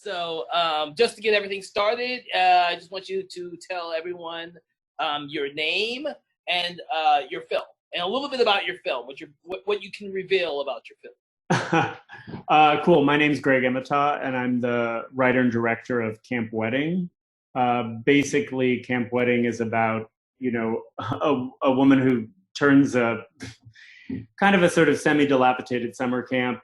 So just to get everything started, I just want you to tell everyone your name and your film, and a little bit about your film, what you can reveal about your film. Cool. My name's Greg Emetaz, and I'm the writer and director of Camp Wedding. Basically, Camp Wedding is about, a woman who turns a kind of a sort of semi-dilapidated summer camp,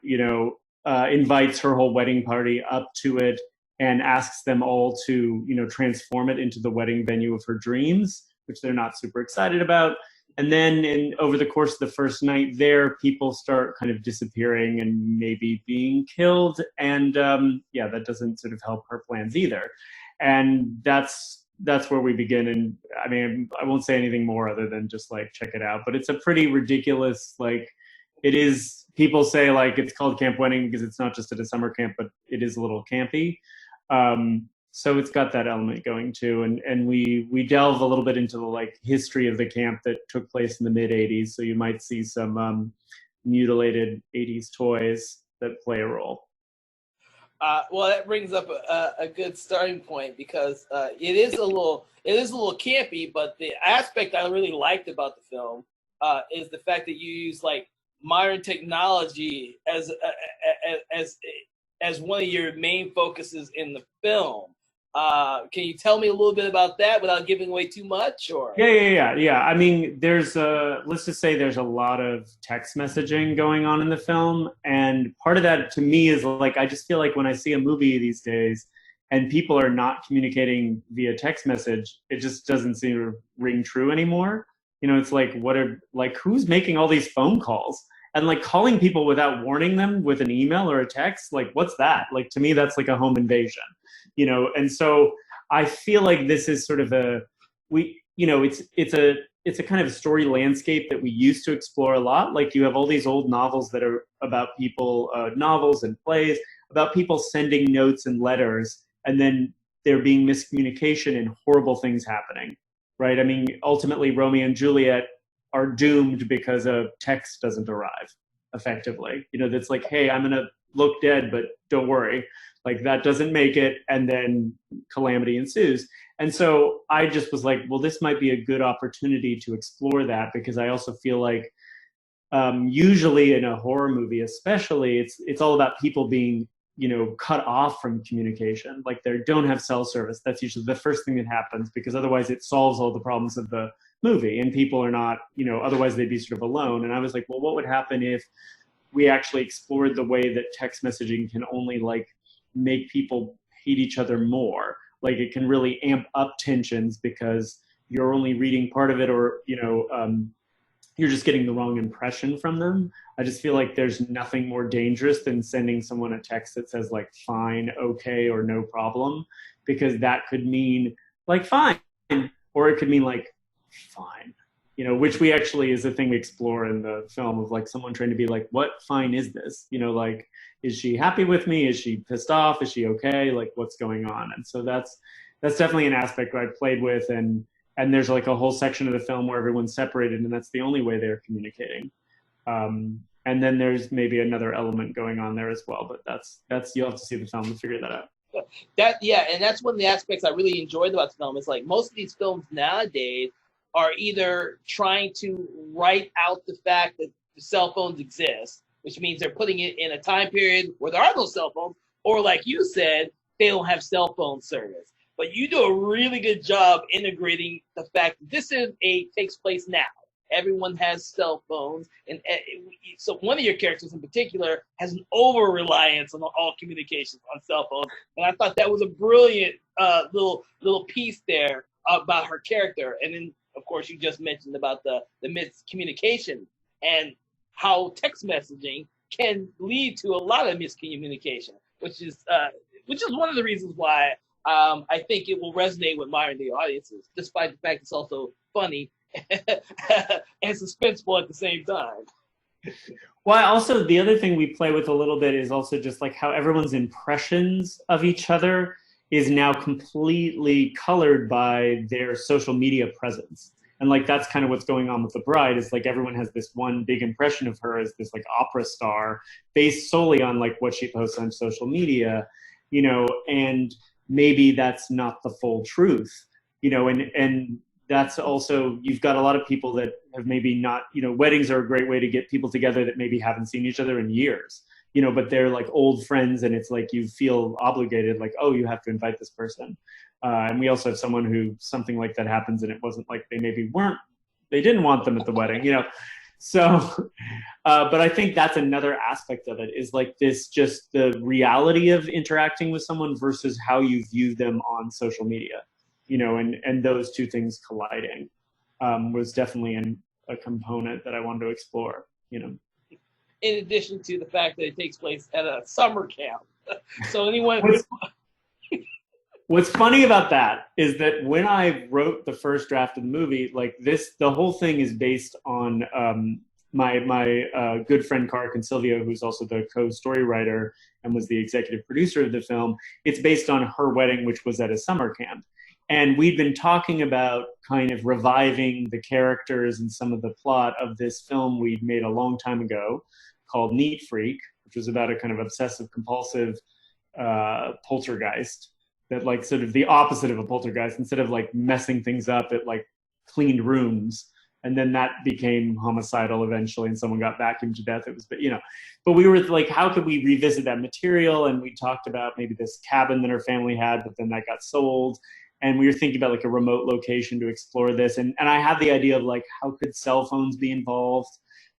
invites her whole wedding party up to it and asks them all to, transform it into the wedding venue of her dreams, which they're not super excited about. And then over the course of the first night there, people start kind of disappearing and maybe being killed. And that doesn't sort of help her plans either. And that's where we begin. And I mean, I won't say anything more other than just check it out. But it's a pretty ridiculous, it is, people say it's called Camp Wedding because it's not just at a summer camp, but it is a little campy. So it's got that element going too. And we delve a little bit into the history of the camp that took place in the mid 80s. So you might see some mutilated 80s toys that play a role. Well, that brings up a good starting point because it is a little campy, but the aspect I really liked about the film is the fact that you use modern technology as one of your main focuses in the film. Can you tell me a little bit about that without giving away too much? Or Yeah. I mean, let's just say there's a lot of text messaging going on in the film, and part of that to me is I just feel like when I see a movie these days and people are not communicating via text message, it just doesn't seem to ring true anymore. It's who's making all these phone calls and calling people without warning them with an email or a text? What's that? To me, that's a home invasion. And so I feel like this is sort of it's a kind of story landscape that we used to explore a lot. You have all these old novels that are about people, novels and plays about people sending notes and letters, and then there being miscommunication and horrible things happening, right? I mean, ultimately Romeo and Juliet are doomed because a text doesn't arrive effectively. That's hey, I'm gonna look dead, but don't worry. That doesn't make it, and then calamity ensues. And so I just was well, this might be a good opportunity to explore that, because I also feel usually in a horror movie especially, it's all about people being, cut off from communication. They don't have cell service. That's usually the first thing that happens, because otherwise it solves all the problems of the movie, and people are not, otherwise they'd be sort of alone. And I was well, what would happen if we actually explored the way that text messaging can only make people hate each other more? It can really amp up tensions because you're only reading part of it, or you're just getting the wrong impression from them. I just feel there's nothing more dangerous than sending someone a text that says fine, okay, or no problem, because that could mean fine, or it could mean fine, which we actually is a thing we explore in the film of someone trying to be what fine is this? Is she happy with me? Is she pissed off? Is she okay? What's going on? And so that's definitely an aspect I played with, and there's a whole section of the film where everyone's separated, and that's the only way they're communicating. And then there's maybe another element going on there as well, but that's you'll have to see the film to figure that out. And that's one of the aspects I really enjoyed about the film. Is most of these films nowadays are either trying to write out the fact that cell phones exist, which means they're putting it in a time period where there are no cell phones, or like you said, they don't have cell phone service. But you do a really good job integrating the fact that this takes place now. Everyone has cell phones, and so one of your characters in particular has an over-reliance on all communications on cell phones, and I thought that was a brilliant little piece there about her character. And then, of course, you just mentioned about the miscommunication and how text messaging can lead to a lot of miscommunication, which is one of the reasons why I think it will resonate with modern day audiences, despite the fact it's also funny and suspenseful at the same time. Well, also the other thing we play with a little bit is also just how everyone's impressions of each other is now completely colored by their social media presence. And that's kind of what's going on with the bride, is everyone has this one big impression of her as this opera star based solely on what she posts on social media. and maybe that's not the full truth, and that's also, you've got a lot of people that have maybe not, weddings are a great way to get people together that maybe haven't seen each other in years, but they're like old friends, and it's like you feel obligated, like, oh, you have to invite this person. And we also have someone who something like that happens, and it wasn't like they didn't want them at the wedding, So, but I think that's another aspect of it, is like this, just the reality of interacting with someone versus how you view them on social media, and those two things colliding was definitely a component that I wanted to explore, In addition to the fact that it takes place at a summer camp. So anyone... What's funny about that is that when I wrote the first draft of the movie, like the whole thing is based on my good friend Cara Consilvio, who's also the co-story writer and was the executive producer of the film. It's based on her wedding, which was at a summer camp. And we'd been talking about kind of reviving the characters and some of the plot of this film we'd made a long time ago called Neat Freak, which was about a kind of obsessive compulsive poltergeist. That, like, sort of the opposite of a poltergeist. Instead of like messing things up, it like cleaned rooms, and then that became homicidal eventually, and someone got vacuumed to death. It was, but we were like, how could we revisit that material? And we talked about maybe this cabin that her family had, but then that got sold, and we were thinking about like a remote location to explore this. And I had the idea of like, how could cell phones be involved,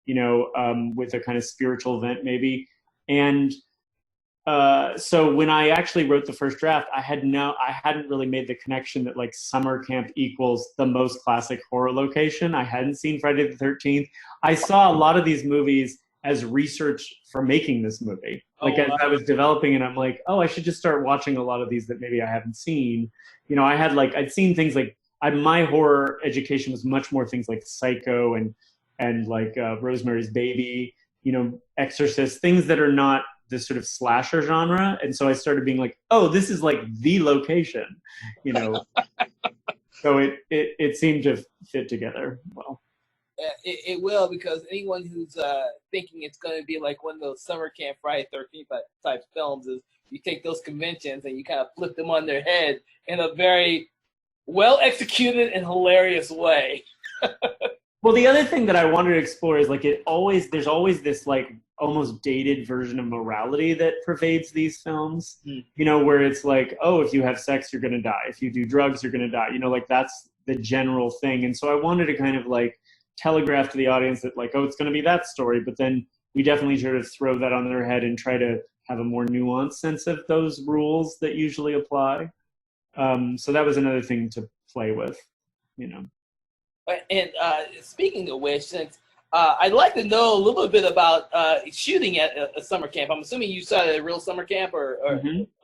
with a kind of spiritual event maybe. And so when I actually wrote the first draft, I hadn't really made the connection that like summer camp equals the most classic horror location. I hadn't seen Friday the 13th. I saw a lot of these movies as research for making this movie. Like, as I was developing, and I'm like, oh, I should just start watching a lot of these that maybe I haven't seen. I'd seen things like, my horror education was much more things like Psycho and like Rosemary's Baby, Exorcist, things that are not this sort of slasher genre. And so I started being like, oh, this is like the location, so it seemed to fit together well. It will, because anyone who's thinking it's going to be like one of those summer camp Friday 13th type films, is you take those conventions and you kind of flip them on their head in a very well executed and hilarious way. Well, the other thing that I wanted to explore is like, there's always this like almost dated version of morality that pervades these films, where it's like, oh, if you have sex, you're going to die. If you do drugs, you're going to die. Like, that's the general thing. And so I wanted to kind of like telegraph to the audience that like, oh, it's going to be that story. But then we definitely sort of throw that on their head and try to have a more nuanced sense of those rules that usually apply. So that was another thing to play with, And speaking of which, since I'd like to know a little bit about shooting at a summer camp. I'm assuming you saw it at a real summer camp, or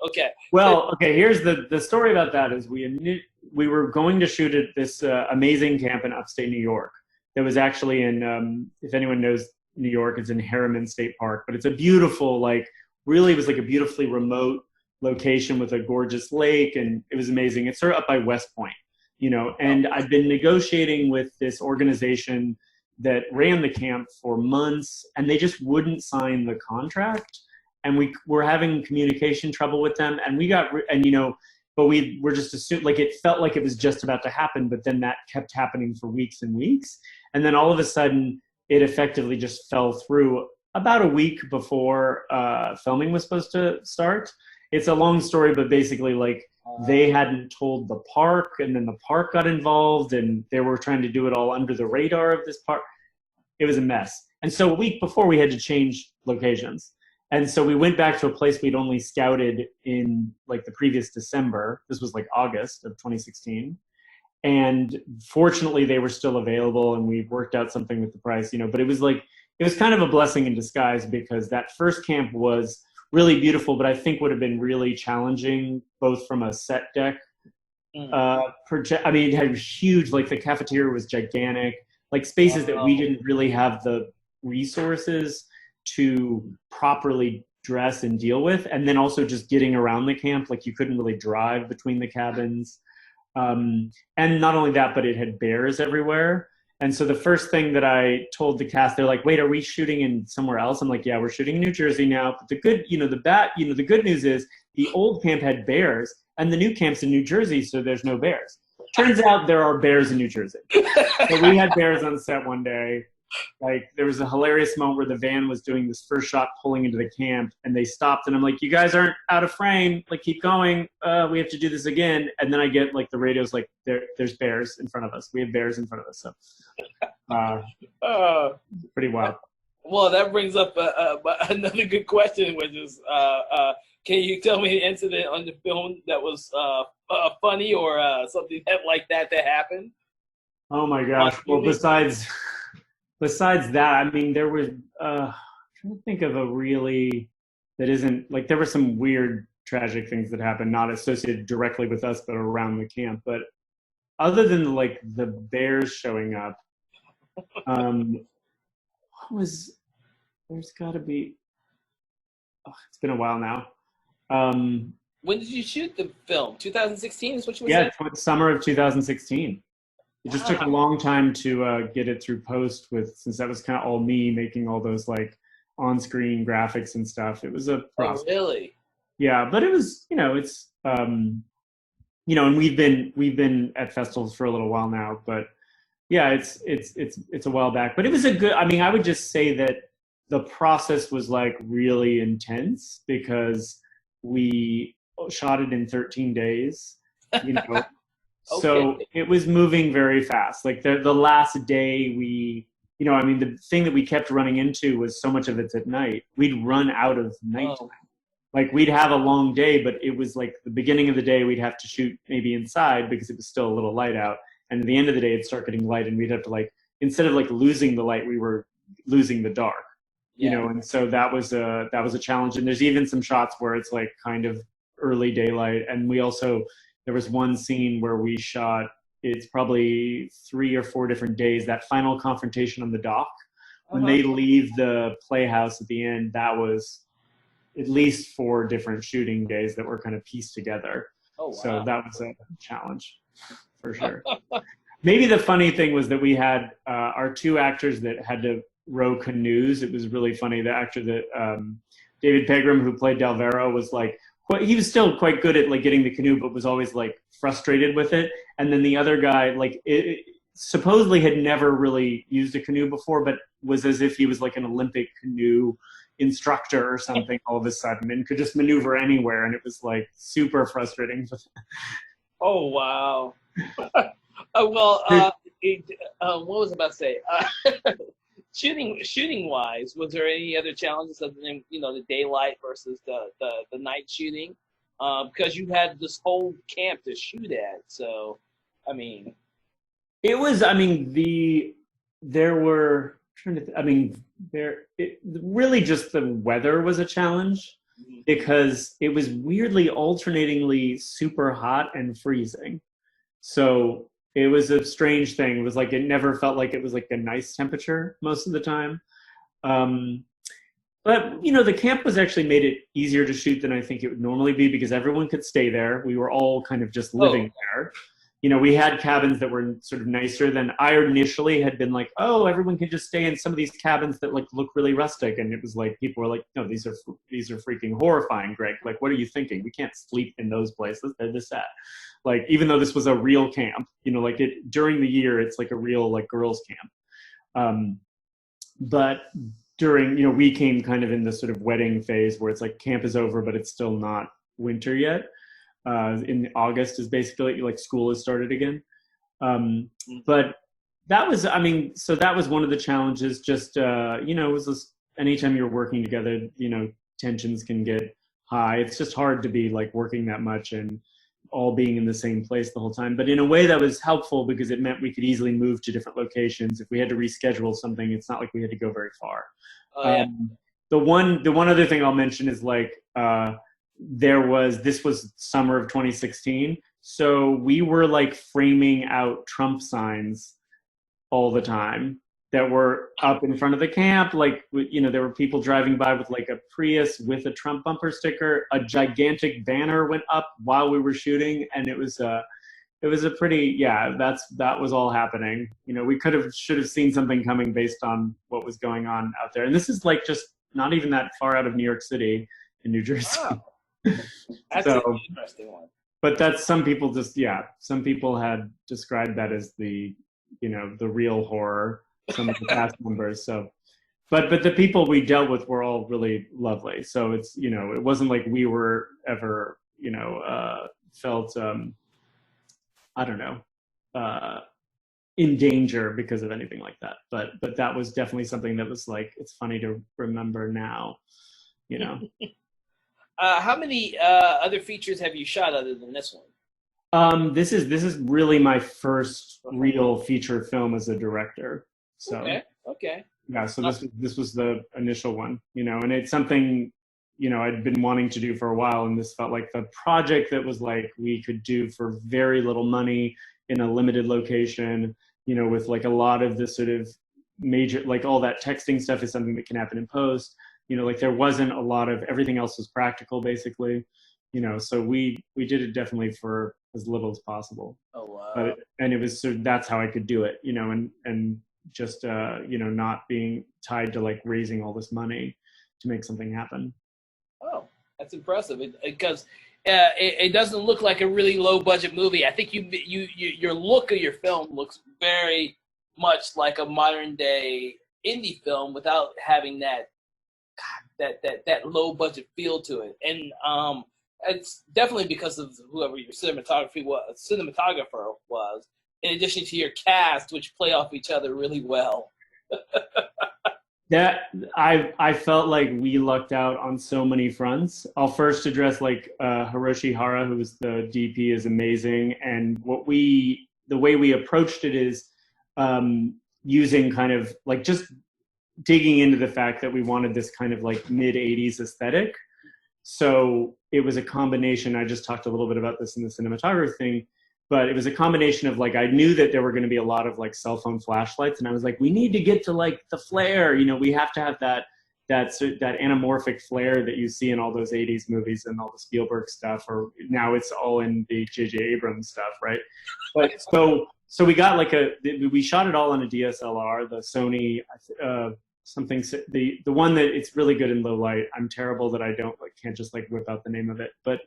okay. Well, okay. Here's the story about that. Is we were going to shoot at this amazing camp in upstate New York. That was actually in, if anyone knows New York, it's in Harriman State Park. But it's a beautiful, like, really, it was like a beautifully remote location with a gorgeous lake, and it was amazing. It's sort of up by West Point. And I've been negotiating with this organization that ran the camp for months, and they just wouldn't sign the contract. And we were having communication trouble with them, and but we were just assumed, like, it felt like it was just about to happen, but then that kept happening for weeks and weeks. And then all of a sudden, it effectively just fell through about a week before filming was supposed to start. It's a long story, but basically, like, they hadn't told the park, and then the park got involved, and they were trying to do it all under the radar of this park. It was a mess. And so a week before, we had to change locations. And so we went back to a place we'd only scouted in like the previous December. This was like August of 2016. And fortunately, they were still available, and we worked out something with the price, but it was kind of a blessing in disguise, because that first camp was really beautiful, but I think would have been really challenging, both from a set deck project. I mean, it had huge, like, the cafeteria was gigantic, like spaces that we didn't really have the resources to properly dress and deal with. And then also just getting around the camp, like, you couldn't really drive between the cabins. And not only that, but it had bears everywhere. And so the first thing that I told the cast, they're like, wait, are we shooting in somewhere else? I'm like, yeah, we're shooting in New Jersey now. But the good, the good news is the old camp had bears, and the new camp's in New Jersey, so there's no bears. Turns out there are bears in New Jersey. So we had bears on set one day. Like, there was a hilarious moment where the van was doing this first shot pulling into the camp, and they stopped, and I'm like, you guys aren't out of frame, like, keep going, we have to do this again. And then I get, like, the radio's like, there's bears in front of us. We have bears in front of us. So pretty wild. Well, that brings up another good question, which is, can you tell me an incident on the film that was funny or something like that happened? Oh my gosh. Well, besides that, I mean, there was, I'm trying to think of a really, that isn't, like, there were some weird, tragic things that happened, not associated directly with us, but around the camp. But other than, like, the bears showing up, there's got to be, it's been a while now. When did you shoot the film? 2016 is what you were saying? Yeah, summer of 2016. It just took a long time to get it through post since that was kind of all me making all those like on-screen graphics and stuff. It was a process. Oh, really? Yeah, but it was, it's, and we've been at festivals for a little while now, but yeah, it's a while back, but it was I would just say that the process was like really intense because we shot it in 13 days, Okay. So it was moving very fast. Like the last day the thing that we kept running into was so much of it's at night. We'd run out of nighttime. Oh. Like we'd have a long day, but it was like the beginning of the day we'd have to shoot maybe inside because it was still a little light out. And at the end of the day it'd start getting light and we'd have to like, instead of like losing the light, we were losing the dark. Yeah. And so that was a challenge. And there's even some shots where it's like kind of early daylight. And there was one scene where we shot, it's probably 3 or 4 different days, that final confrontation on the dock. When they leave the playhouse at the end, that was at least 4 different shooting days that were kind of pieced together. Oh, wow. So that was a challenge for sure. Maybe the funny thing was that we had our 2 actors that had to row canoes. It was really funny. The actor that David Pegram, who played Dalvero, was like, he was still quite good at like getting the canoe, but was always like frustrated with it. And then the other guy, like, supposedly had never really used a canoe before, but was as if he was like an Olympic canoe instructor or something all of a sudden, and could just maneuver anywhere. And it was like super frustrating. Oh wow. What was I about to say? Shooting wise, was there any other challenges other than the daylight versus the night shooting? Because you had this whole camp to shoot at, so I mean, it was. I mean, really just the weather was a challenge because it was weirdly alternatingly super hot and freezing. So it was a strange thing. It was like, it never felt like it was like a nice temperature most of the time. But, the camp was actually made it easier to shoot than I think it would normally be because everyone could stay there. We were all kind of just living there. We had cabins that were sort of nicer than I initially had been like, oh, everyone can just stay in some of these cabins that like look really rustic. And it was like, people were like, no, these are freaking horrifying, Greg. Like, what are you thinking? We can't sleep in those places. They're this, that. Like, even though this was a real camp, like during the year, it's like a real like girls camp. But during, we came kind of in this sort of wedding phase where it's like camp is over, but it's still not winter yet. In August is basically like school has started again. But that was, so that was one of the challenges. Just, it was just, anytime you're working together, tensions can get high. It's just hard to be like working that much and all being in the same place the whole time. But in a way that was helpful because it meant we could easily move to different locations. If we had to reschedule something, it's not like we had to go very far. The one other thing I'll mention is like, this was summer of 2016. So we were like framing out Trump signs all the time that were up in front of the camp. Like, there were people driving by with like a Prius with a Trump bumper sticker. A gigantic banner went up while we were shooting. And it was a pretty, that was all happening. We should have seen something coming based on what was going on out there. And this is like just not even that far out of New York City in New Jersey. Wow. That's So, an interesting one. but that's some people just some people had described that as the the real horror. Some of the cast members. So, but the people we dealt with were all really lovely. So it's it wasn't like we were ever felt I don't know in danger because of anything like that. But that was definitely something that was like it's funny to remember now. How many other features have you shot other than this one? This is really my first real feature film as a director. So okay. Yeah, so this was the initial one, and it's something I'd been wanting to do for a while, and this felt like the project that was like we could do for very little money in a limited location, with like a lot of the sort of major, like all that texting stuff is something that can happen in post. Like there wasn't a lot of, everything else was practical basically, so we did it definitely for as little as possible. Oh wow. And it was that's how I could do it, and just not being tied to like raising all this money to make something happen. Oh, that's impressive. Because it doesn't look like a really low budget movie. I think your look of your film looks very much like a modern day indie film without having that low budget feel to it. And it's definitely because of whoever your cinematographer was, in addition to your cast, which play off each other really well. That I felt like we lucked out on so many fronts. I'll first address like Hiroshi Hara, who was the DP, is amazing, and the way we approached it is using kind of like just digging into the fact that we wanted this kind of like mid 80s aesthetic. So it was a combination. I just talked a little bit about this in the cinematography thing. But it was a combination of like, I knew that there were going to be a lot of like cell phone flashlights, and I was like, we need to get to like the flare, we have to have that anamorphic flare that you see in all those 80s movies and all the Spielberg stuff, or now it's all in the J.J. Abrams stuff, right? But so we got like we shot it all on a DSLR, the Sony, the one that it's really good in low light. I'm terrible that I can't just like whip out the name of it, but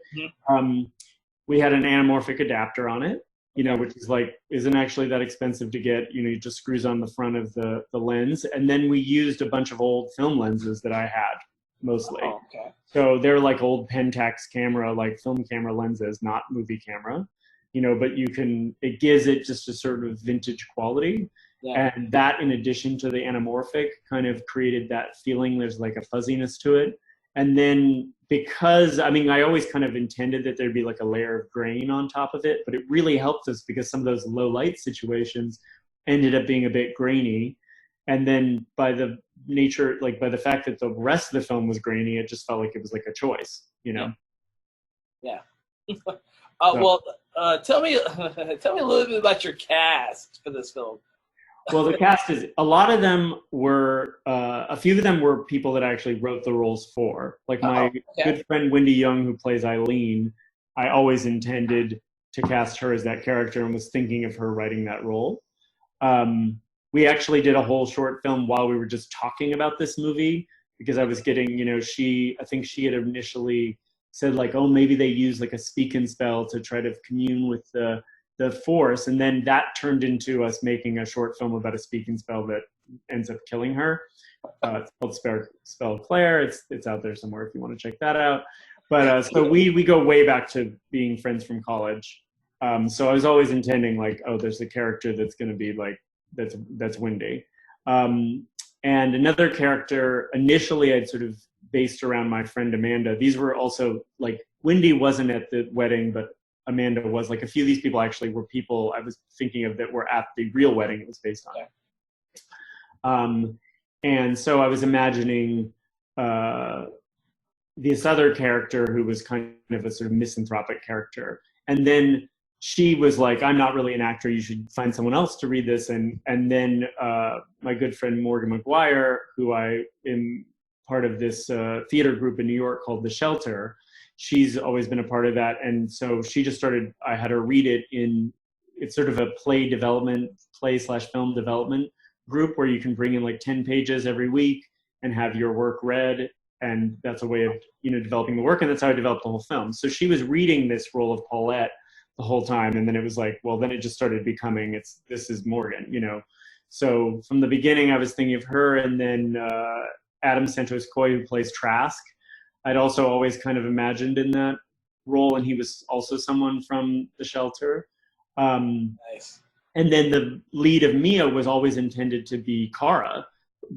we had an anamorphic adapter on it, which is like, isn't actually that expensive to get, it just screws on the front of the lens. And then we used a bunch of old film lenses that I had mostly. Oh, okay. So they're like old Pentax camera, like film camera lenses, not movie camera, but it gives it just a sort of vintage quality. Yeah. And that, in addition to the anamorphic, kind of created that feeling. There's like a fuzziness to it. And then because, I always kind of intended that there'd be like a layer of grain on top of it, but it really helped us because some of those low light situations ended up being a bit grainy. And then by the nature, like by the fact that the rest of the film was grainy, it just felt like it was like a choice, Yeah. Well, tell me a little bit about your cast for this film. Well, the cast is, a lot of them were, a few of them were people that I actually wrote the roles for. Like my good friend Wendy Young, who plays Eileen, I always intended to cast her as that character and was thinking of her writing that role. We actually did a whole short film while we were just talking about this movie, because I was getting, I think she had initially said like, oh, maybe they use like a speak and spell to try to commune with the force, and then that turned into us making a short film about a speaking spell that ends up killing her. It's called Spell Claire. It's out there somewhere if you want to check that out. But so we go way back to being friends from college. So I was always intending like, oh, there's a character that's going to be like that's Wendy. And another character initially I'd sort of based around my friend Amanda. These were also like, Wendy wasn't at the wedding, but Amanda was. Like a few of these people actually were people I was thinking of that were at the real wedding it was based on. Yeah. And so I was imagining this other character who was kind of a sort of misanthropic character. And then she was like, I'm not really an actor, you should find someone else to read this. And then my good friend Morgan McGuire, who I am part of this theater group in New York called The Shelter, she's always been a part of that. And so she just started, I had her read it it's sort of a play/film development group where you can bring in like 10 pages every week and have your work read. and that's a way of, you know, developing the work, and that's how I developed the whole film. So she was reading this role of Paulette the whole time, and then it was like, well, then it just started becoming, this is Morgan, you know. So from the beginning, I was thinking of her, and then Adam Santos Coy, who plays Trask, I'd also always kind of imagined in that role, and he was also someone from the shelter. Nice. And then the lead of Mia was always intended to be Kara.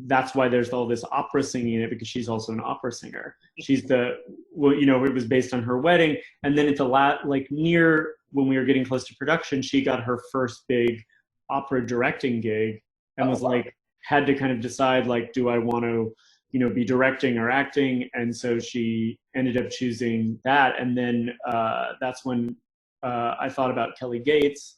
That's why there's all this opera singing in it, because she's also an opera singer. She's well, you know, it was based on her wedding. And then at the like near when we were getting close to production, she got her first big opera directing gig, and was like, had to kind of decide, like, do I want to, you know, be directing or acting? And so she ended up choosing that. And then that's when I thought about Kelly Gates,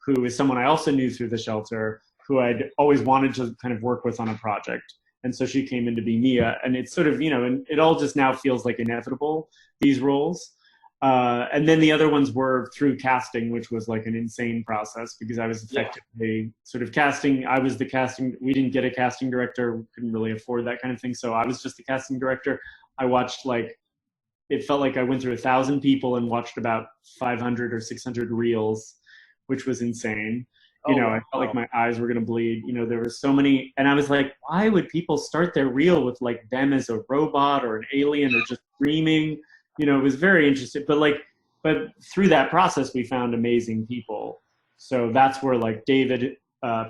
who is someone I also knew through the shelter, who I'd always wanted to kind of work with on a project. And so she came in to be Mia, and it's sort of, you know, and it all just now feels like inevitable, these roles. And then the other ones were through casting, which was like an insane process, because I was effectively sort of casting. I was the casting. We didn't get a casting director. We couldn't really afford that kind of thing. So I was just the casting director. I watched, like, it felt like I went through 1,000 people and watched about 500 or 600 reels, which was insane. You know, I felt like my eyes were going to bleed. You know, there were so many, and I was like, why would people start their reel with like them as a robot or an alien or just screaming? You know, it was very interesting. But through that process, we found amazing people. So that's where, like, David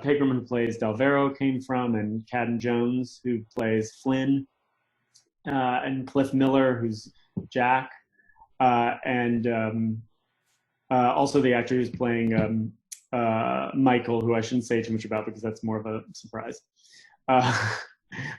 Pegram, who plays Delvero, came from, and Cadden Jones, who plays Flynn, and Cliff Miller, who's Jack, and also the actor who's playing Michael, who I shouldn't say too much about because that's more of a surprise.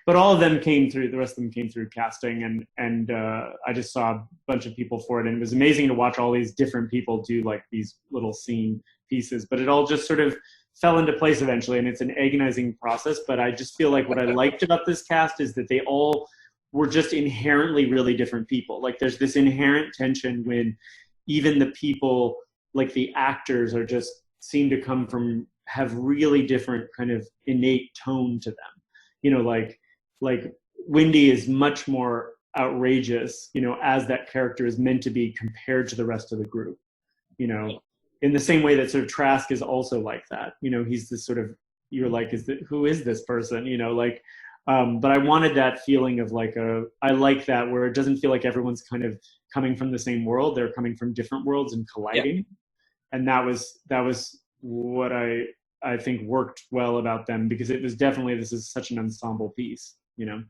But all of them came through, the rest of them came through casting, and I just saw a bunch of people for it, and it was amazing to watch all these different people do like these little scene pieces, but it all just sort of fell into place eventually, and it's an agonizing process. But I just feel like what I liked about this cast is that they all were just inherently really different people. Like, there's this inherent tension when even the people, like the actors, are just seem to come from, have really different kind of innate tone to them. You know, like Wendy is much more outrageous, you know, as that character is meant to be compared to the rest of the group, you know, in the same way that sort of Trask is also like that. You know, he's this sort of, you're like, who is this person? You know, like, but I wanted that feeling of like I like that, where it doesn't feel like everyone's kind of coming from the same world. They're coming from different worlds and colliding. Yeah. And that was what I think worked well about them, because it was definitely, this is such an ensemble piece, you know.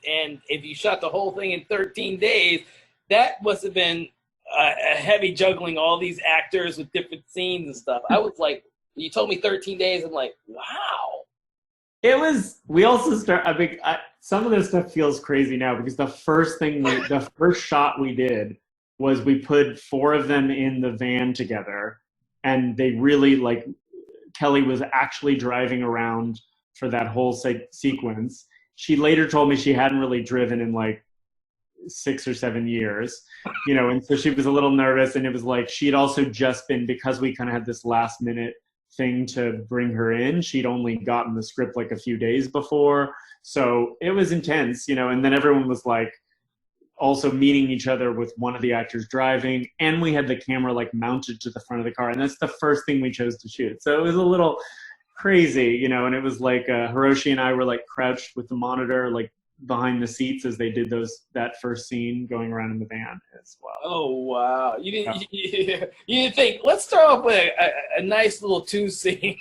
And if you shot the whole thing in 13 days, that must have been a heavy juggling all these actors with different scenes and stuff. I was like, you told me 13 days, I'm like, wow. It was, we also some of this stuff feels crazy now, because the first shot we did was we put 4 of them in the van together, and they really, like, Kelly was actually driving around for that whole sequence. She later told me she hadn't really driven in like 6 or 7 years, you know, and so she was a little nervous, and it was like, she'd also just been, because we kind of had this last minute thing to bring her in, she'd only gotten the script like a few days before. So it was intense, you know, and then everyone was like, also meeting each other with one of the actors driving, and we had the camera like mounted to the front of the car, and that's the first thing we chose to shoot. So it was a little crazy, you know, and it was like Hiroshi and I were like crouched with the monitor like behind the seats as they did that first scene going around in the van as well. Oh wow. You didn't think, let's start off with a nice little 2 scene.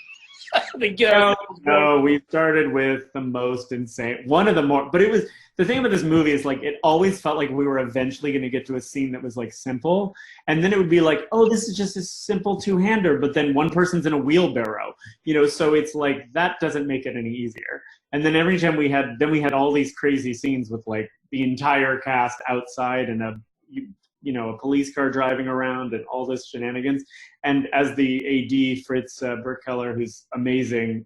No, we started with the most insane, one of the more, but it was, the thing about this movie is like, it always felt like we were eventually going to get to a scene that was like simple, and then it would be like, oh, this is just a simple 2-hander, but then one person's in a wheelbarrow, you know, so it's like, that doesn't make it any easier. And then every time we had all these crazy scenes with like the entire cast outside and a police car driving around and all this shenanigans. And as the AD, Fritz Berkeller, who's amazing,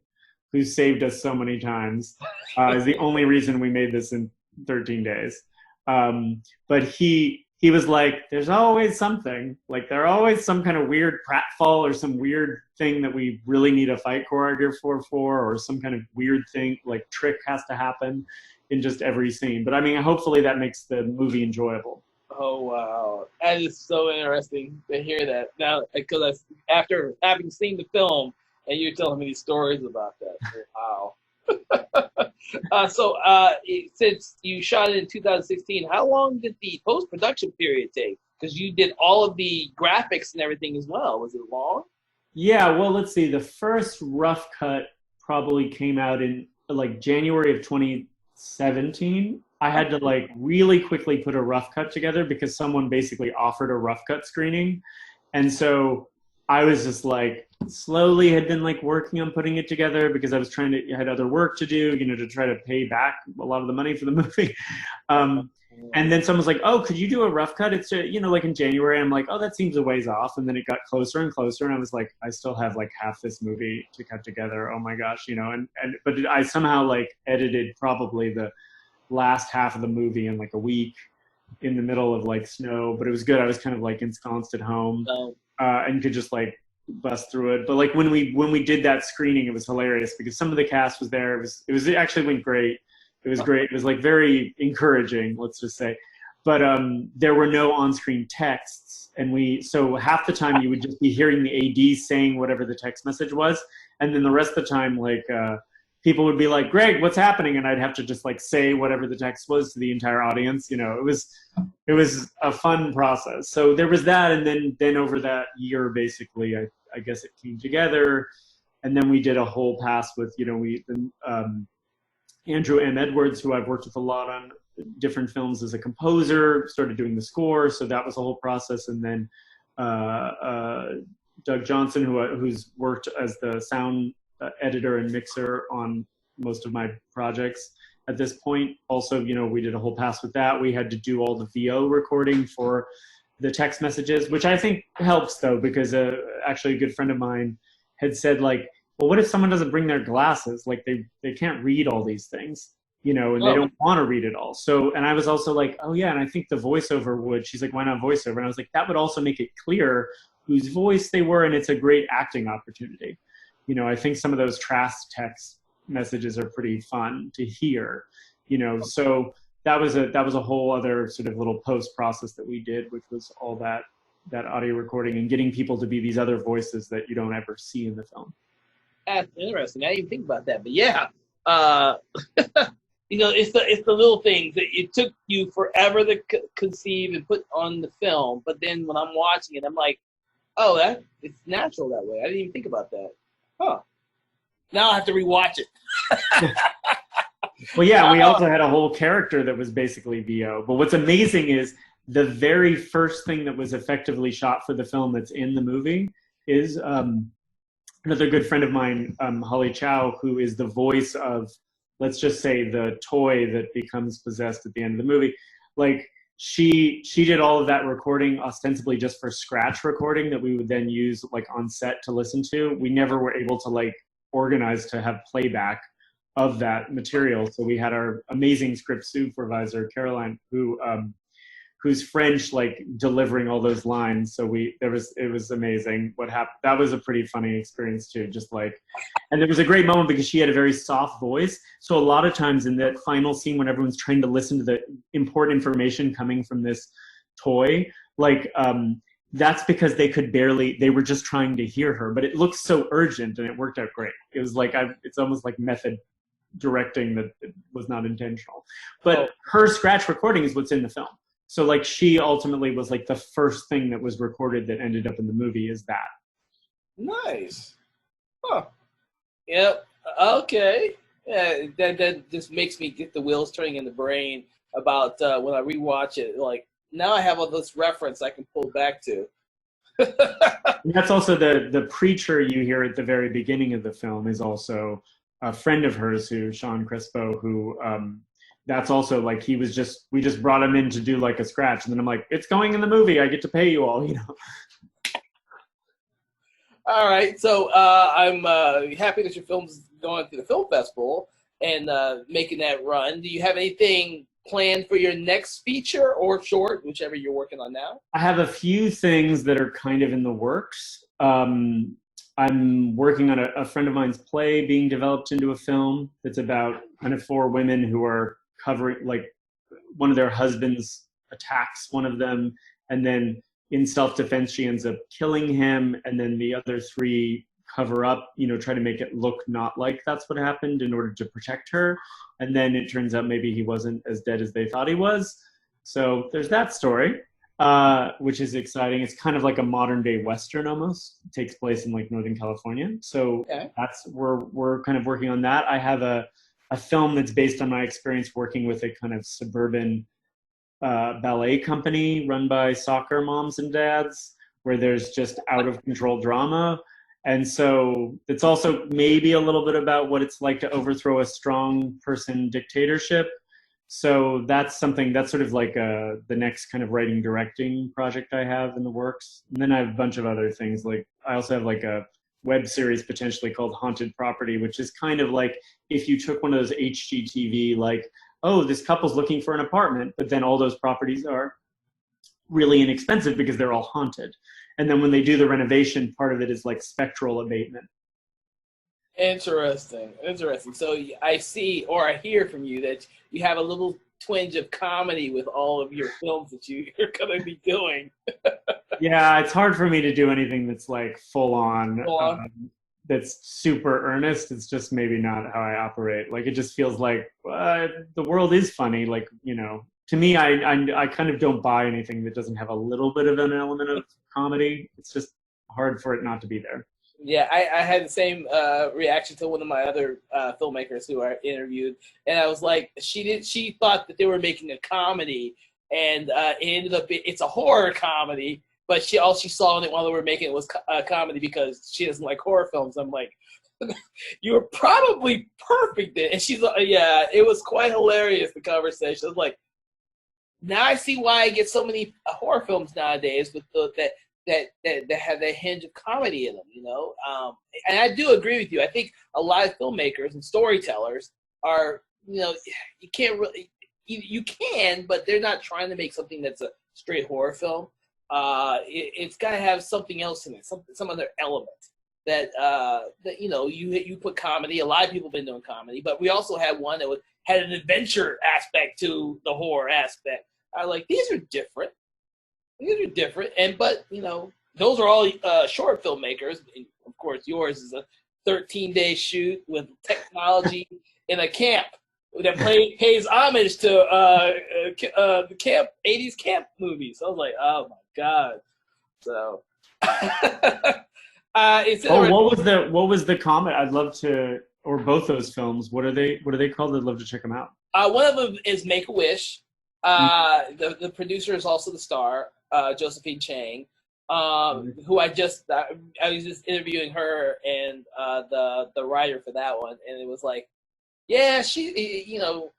who saved us so many times, is the only reason we made this in 13 days. But he was like, there's always something, like there's always some kind of weird pratfall or some weird thing that we really need a fight choreographer for, or some kind of weird thing, like trick has to happen. in just every scene. But I mean, hopefully that makes the movie enjoyable. Oh wow, that is so interesting to hear that now, because after having seen the film and you're telling me these stories about that. Wow. Since you shot it in 2016, how long did the post-production period take? Because you did all of the graphics and everything as well. Was it long? Yeah, well, let's see. The first rough cut probably came out in like January of 2017. I had to like really quickly put a rough cut together because someone basically offered a rough cut screening. And so I was just like slowly had been like working on putting it together because I was I had other work to do, you know, to try to pay back a lot of the money for the movie. And then someone was like, oh, could you do a rough cut? It's, you know, like in January. I'm like, oh, that seems a ways off. And then it got closer and closer. And I was like, I still have like half this movie to cut together. Oh my gosh, you know, but I somehow like edited probably the last half of the movie in like a week in the middle of like snow, but it was good. I was kind of like ensconced at home and could just like bust through it. But like when we did that screening, it was hilarious because some of the cast was there. It actually went great. It was great. It was like very encouraging, let's just say. But there were no on-screen texts, and so half the time you would just be hearing the AD saying whatever the text message was, and then the rest of the time like people would be like, Greg, what's happening? And I'd have to just like say whatever the text was to the entire audience. You know, it was a fun process. So there was that, and then over that year, basically, I guess it came together, and then we did a whole pass with, you know, Andrew M. Edwards, who I've worked with a lot on different films as a composer, started doing the score, so that was a whole process. And then Doug Johnson, who's worked as the sound editor and mixer on most of my projects at this point. Also, you know, we did a whole pass with that. We had to do all the VO recording for the text messages, which I think helps though, because actually a good friend of mine had said like, well, what if someone doesn't bring their glasses? Like they can't read all these things, you know, and they don't want to read it all. So, and I was also like, oh yeah, and I think the voiceover would. She's like, why not voiceover? And I was like, that would also make it clear whose voice they were, and it's a great acting opportunity. You know, I think some of those TRAS text messages are pretty fun to hear, you know. So that was a whole other sort of little post process that we did, which was all that audio recording and getting people to be these other voices that you don't ever see in the film. That's interesting. I didn't even think about that, but yeah, you know, it's the little things that it took you forever to conceive and put on the film. But then when I'm watching it, I'm like, oh, it's natural that way. I didn't even think about that. Huh. Now I have to rewatch it. Well, yeah, we also had a whole character that was basically VO. But what's amazing is the very first thing that was effectively shot for the film that's in the movie is another good friend of mine, Holly Chow, who is the voice of, let's just say, the toy that becomes possessed at the end of the movie. Like, she did all of that recording ostensibly just for scratch recording that we would then use like on set to listen to. We never were able to like organize to have playback of that material. So we had our amazing script supervisor, Caroline, who's French, like delivering all those lines. So it was amazing what happened. That was a pretty funny experience too. Just like, and there was a great moment because she had a very soft voice. So a lot of times in that final scene when everyone's trying to listen to the important information coming from this toy, like, that's because they were just trying to hear her, but it looked so urgent and it worked out great. It was like, it's almost like method directing that it was not intentional, but her scratch recording is what's in the film. So like she ultimately was like the first thing that was recorded that ended up in the movie is that. Nice. Huh. Yep. Okay. Yeah, that just makes me get the wheels turning in the brain about when I rewatch it. Like now I have all this reference I can pull back to. And that's also the preacher you hear at the very beginning of the film is also a friend of hers, Sean Crespo, who that's also like we just brought him in to do like a scratch, and then I'm like, it's going in the movie, I get to pay you all, you know. All right, so I'm happy that your film's going through the film festival and making that run. Do you have anything planned for your next feature or short, whichever you're working on now? I have a few things that are kind of in the works. I'm working on a friend of mine's play being developed into a film that's about kind of 4 women who are covering, like one of their husbands attacks one of them, and then in self-defense she ends up killing him, and then the other three cover up, try to make it look not like that's what happened in order to protect her, and then it turns out maybe he wasn't as dead as they thought he was. So there's that story, which is exciting. It's kind of like a modern day Western almost. It takes place in like Northern California. So that's we're kind of working on that. I have a film that's based on my experience working with a kind of suburban ballet company run by soccer moms and dads, where there's just out of control drama. And so it's also maybe a little bit about what it's like to overthrow a strong person dictatorship. So that's something that's sort of like the next kind of writing directing project I have in the works. And then I have a bunch of other things. Like I also have like a web series potentially called Haunted Property, which is kind of like if you took one of those HGTV, like, oh, this couple's looking for an apartment, but then all those properties are really inexpensive because they're all haunted. And then when they do the renovation, part of it is like spectral abatement. Interesting. So I see, or I hear from you, that you have a little twinge of comedy with all of your films that you're going to be doing. Yeah, it's hard for me to do anything that's like full on. That's super earnest. It's just maybe not how I operate. Like it just feels like the world is funny. Like, to me, I kind of don't buy anything that doesn't have a little bit of an element of comedy. It's just hard for it not to be there. Yeah, I had the same reaction to one of my other filmmakers who I interviewed, and I was like, she thought that they were making a comedy, and it ended up it's a horror comedy. But all she saw in it while they were making it was a comedy because she doesn't like horror films. I'm like, you were probably perfect then. And she's like, yeah, it was quite hilarious, the conversation. I was like, now I see why I get so many horror films nowadays with that have that hinge of comedy in them, And I do agree with you. I think a lot of filmmakers and storytellers are, you can't really, you can, but they're not trying to make something that's a straight horror film. It's got to have something else in it, some other element that you put comedy. A lot of people have been doing comedy, but we also had one that had an adventure aspect to the horror aspect. I was like, these are different. But those are all short filmmakers. And of course, yours is a 13-day shoot with technology in a camp that pays homage to the camp 80s camp movies. So I was like, oh my god. So what was the comment? I'd love to, or both those films. What are they called? I'd love to check them out. One of them is Make-A-Wish. The producer is also the star, Josephine Chang, who I was just interviewing her and the writer for that one, and it was like, yeah, to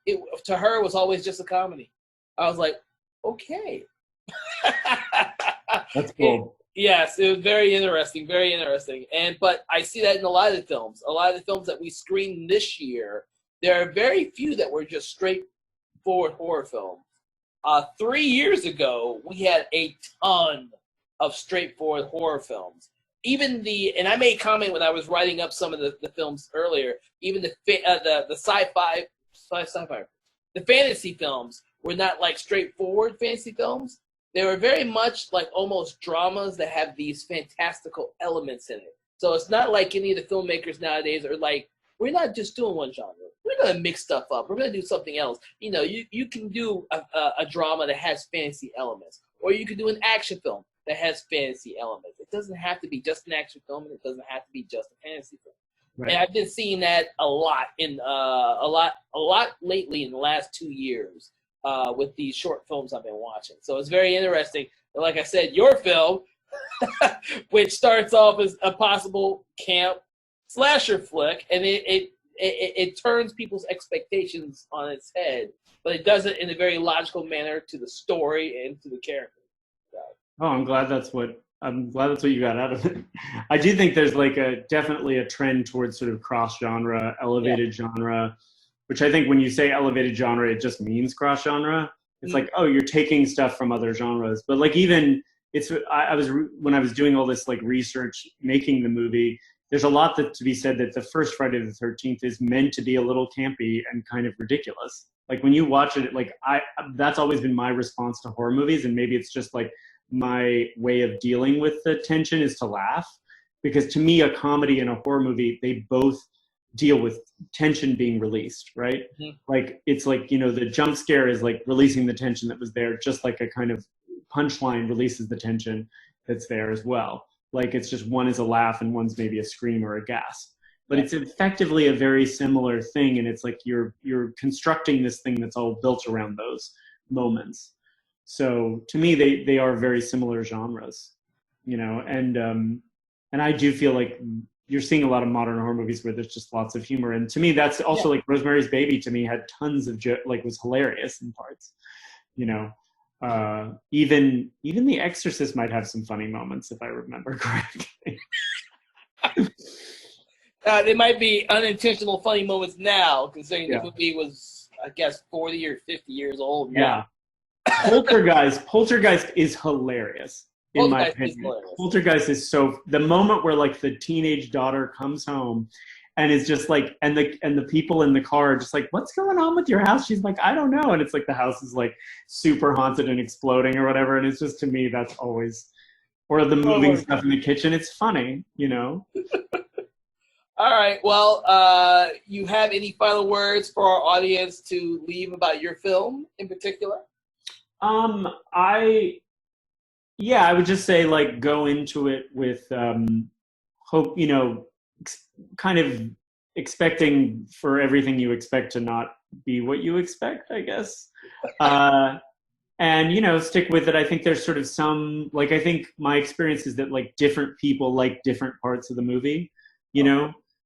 her it was always just a comedy. I was like, okay. That's cool. Yes, it was very interesting, but I see that in a lot of the films. A lot of the films that we screened this year, there are very few that were just straightforward horror films. 3 years ago, we had a ton of straightforward horror films. Even and I made a comment when I was writing up some of the films earlier, even the sci-fi, the fantasy films were not like straightforward fantasy films. They were very much like almost dramas that have these fantastical elements in it. So it's not like any of the filmmakers nowadays are like, we're not just doing one genre. We're going to mix stuff up. We're going to do something else. You can do a drama that has fantasy elements, or you can do an action film that has fantasy elements. It doesn't have to be just an action film, and it doesn't have to be just a fantasy film. Right. And I've been seeing that a lot lately in the last 2 years with these short films I've been watching. So it's very interesting. But like I said, your film, which starts off as a possible camp slasher flick, and it turns people's expectations on its head, but it does it in a very logical manner to the story and to the character. So. Oh, I'm glad that's what you got out of it. I do think there's like definitely a trend towards sort of cross-genre, elevated genre, which I think when you say elevated genre, it just means cross-genre. It's like, oh, you're taking stuff from other genres. But like even, when I was doing all this like research, making the movie, there's a lot to be said that the first Friday the 13th is meant to be a little campy and kind of ridiculous. Like when you watch it, like that's always been my response to horror movies, and maybe it's just like my way of dealing with the tension is to laugh, because to me, a comedy and a horror movie, they both deal with tension being released, right? Mm-hmm. Like it's like, the jump scare is like releasing the tension that was there, just like a kind of punchline releases the tension that's there as well. Like it's just one is a laugh and one's maybe a scream or a gasp. But it's effectively a very similar thing, and it's like you're constructing this thing that's all built around those moments. So to me, they are very similar genres, and I do feel like you're seeing a lot of modern horror movies where there's just lots of humor, and to me, that's also like Rosemary's Baby. To me, had tons of was hilarious in parts, Even The Exorcist might have some funny moments if I remember correctly. There might be unintentional funny moments now, considering the movie was, I guess, 40 or 50 years old now. Yeah. Poltergeist is hilarious, in my opinion. Poltergeist is the moment where like the teenage daughter comes home and is just like, and the people in the car are just like, what's going on with your house? She's like, I don't know. And it's like the house is like super haunted and exploding or whatever. And it's just, to me, that's always, or the moving stuff in the kitchen. It's funny, All right. Well, you have any final words for our audience to leave about your film in particular? I would just say like go into it with hope, kind of expecting for everything you expect to not be what you expect, I guess. And stick with it. I think there's sort of some, like, I think my experience is that like different people like different parts of the movie,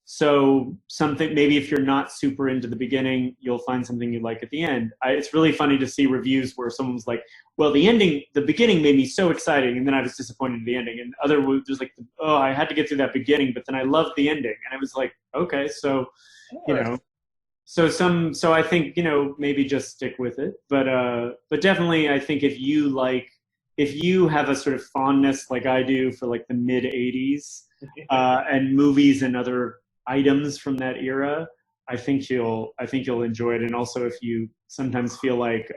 So something, maybe if you're not super into the beginning, you'll find something you like at the end. It's really funny to see reviews where someone's like, well, the beginning made me so exciting, and then I was disappointed in the ending. And other reviews like, oh, I had to get through that beginning, but then I loved the ending. And I was like, okay, so, so I think, maybe just stick with it. But definitely I think if you have a sort of fondness like I do for like the mid 80s and movies and other items from that era, I think you'll enjoy it. And also if you sometimes feel like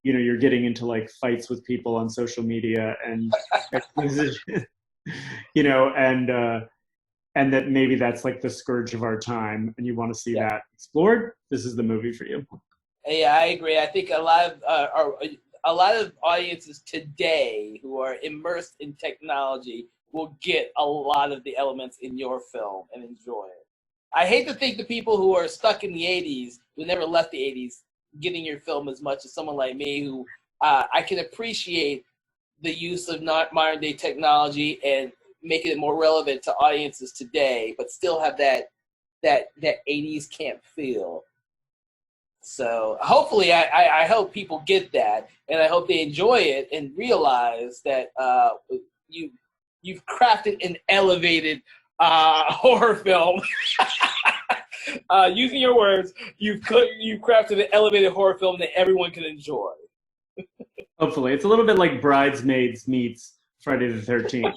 you're getting into like fights with people on social media and and that maybe that's like the scourge of our time and you want to see that explored, this is the movie for you. Yeah, I agree. I think a lot of audiences today who are immersed in technology will get a lot of the elements in your film and enjoy it. I hate to think the people who are stuck in the 80s, who never left the 80s, getting your film as much as someone like me who I can appreciate the use of not modern day technology and making it more relevant to audiences today, but still have that 80s camp feel. So hopefully I hope people get that, and I hope they enjoy it and realize that you've crafted an elevated horror film. Using your words, you've crafted an elevated horror film that everyone can enjoy. Hopefully. It's a little bit like Bridesmaids meets Friday the 13th.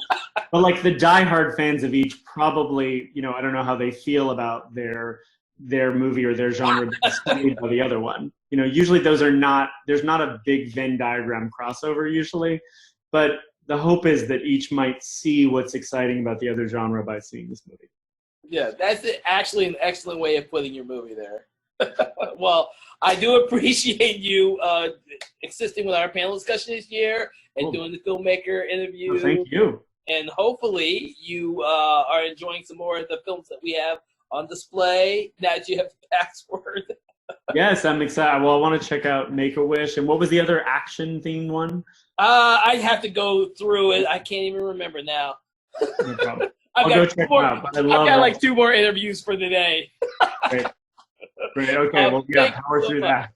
But like the diehard fans of each probably, I don't know how they feel about their movie or their genre being by the other one. Usually there's not a big Venn diagram crossover usually, but the hope is that each might see what's exciting about the other genre by seeing this movie. Yeah, that's actually an excellent way of putting your movie there. Well, I do appreciate you assisting with our panel discussion this year and doing the filmmaker interview. Well, thank you. And hopefully you are enjoying some more of the films that we have on display now that you have the password. Yes, I'm excited. Well, I want to check out Make-A-Wish. And what was the other action-themed one? I'd have to go through it. I can't even remember now. No problem. I'll go check them out. But I've got like 2 more interviews for today. Great. Okay, well, power through that.